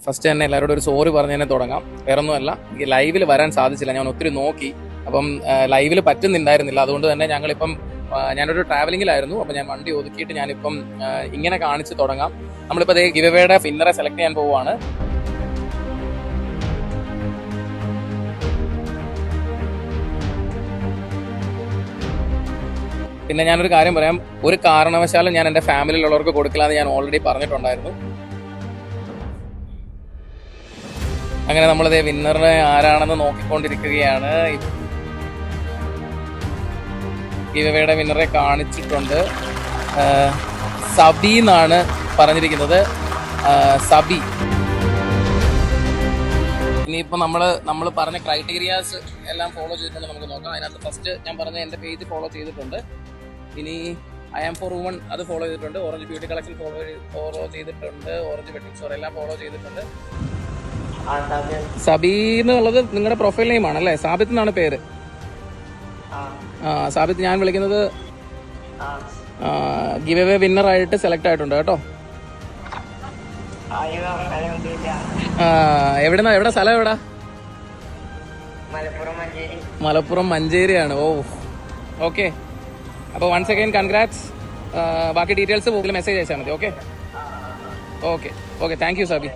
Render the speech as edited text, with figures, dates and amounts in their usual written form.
First തന്നെ എല്ലാവരോടും ഒരു സോറി പറഞ്ഞ് തന്നെ തുടങ്ങാം. വേറൊന്നുമല്ല, ഈ ലൈവിൽ വരാൻ സാധിച്ചില്ല. ഞാൻ ഒത്തിരി നോക്കി, അപ്പം ലൈവിൽ പറ്റുന്നുണ്ടായിരുന്നില്ല. അതുകൊണ്ട് തന്നെ ഞങ്ങളിപ്പം ഞാനൊരു ട്രാവലിങ്ങിലായിരുന്നു. അപ്പം ഞാൻ വണ്ടി ഒതുക്കിയിട്ട് ഞാനിപ്പം ഇങ്ങനെ കാണിച്ച് തുടങ്ങാം. നമ്മളിപ്പോൾ അതേ ഗിവവേയുടെ വിന്നറെ സെലക്ട് ചെയ്യാൻ പോവുകയാണ്. പിന്നെ ഞാനൊരു കാര്യം പറയാം, ഒരു കാരണവശാലും ഞാൻ എൻ്റെ ഫാമിലിയിലുള്ളവർക്ക് കൊടുക്കില്ലാന്ന് ഞാൻ ഓൾറെഡി പറഞ്ഞിട്ടുണ്ടായിരുന്നു. അങ്ങനെ നമ്മളിത് വിന്നറിനെ ആരാണെന്ന് നോക്കിക്കൊണ്ടിരിക്കുകയാണ്. ഗിവവേയുടെ വിന്നറെ കാണിച്ചിട്ടുണ്ട്. സബി എന്നാണ് പറഞ്ഞിരിക്കുന്നത്. സബി. ഇനിയിപ്പോൾ നമ്മൾ പറഞ്ഞ ക്രൈറ്റീരിയാസ് എല്ലാം ഫോളോ ചെയ്തിട്ടുണ്ട്. നമുക്ക് നോക്കാം. അതിനകത്ത് ഫസ്റ്റ് ഞാൻ പറഞ്ഞ എൻ്റെ പേജ് ഫോളോ ചെയ്തിട്ടുണ്ട്. ഇനി I am for woman അത് ഫോളോ ചെയ്തിട്ടുണ്ട്. ഓറഞ്ച് ബ്യൂട്ടി കളക്ഷൻ ഫോളോ ചെയ്തിട്ടുണ്ട്. ഓറഞ്ച് വെഡിങ് സ്റ്റോർ എല്ലാം ഫോളോ ചെയ്തിട്ടുണ്ട്. സബി എന്നുള്ളത് നിങ്ങളുടെ പ്രൊഫൈൽ നെയിം ആണല്ലേ? സാബിത്ത് എന്നാണ് പേര്. സാബിത്ത്, ഞാൻ വിളിക്കുന്നത് ഗിവ് അവേ വിന്നർ ആയിട്ട് സെലക്ട് ആയിട്ടുണ്ട് കേട്ടോ. എവിടെ സ്ഥലം എവിടാ? മലപ്പുറം മഞ്ചേരിയാണ്. ഓ, ഓക്കെ. അപ്പോൾ വൺസ് അഗൈൻ കൺഗ്രാറ്റ്സ്. ബാക്കി ഡീറ്റെയിൽസ് ഗൂഗിളിൽ മെസ്സേജ് അയച്ചാൽ മതി. Okay, thank you Sabi.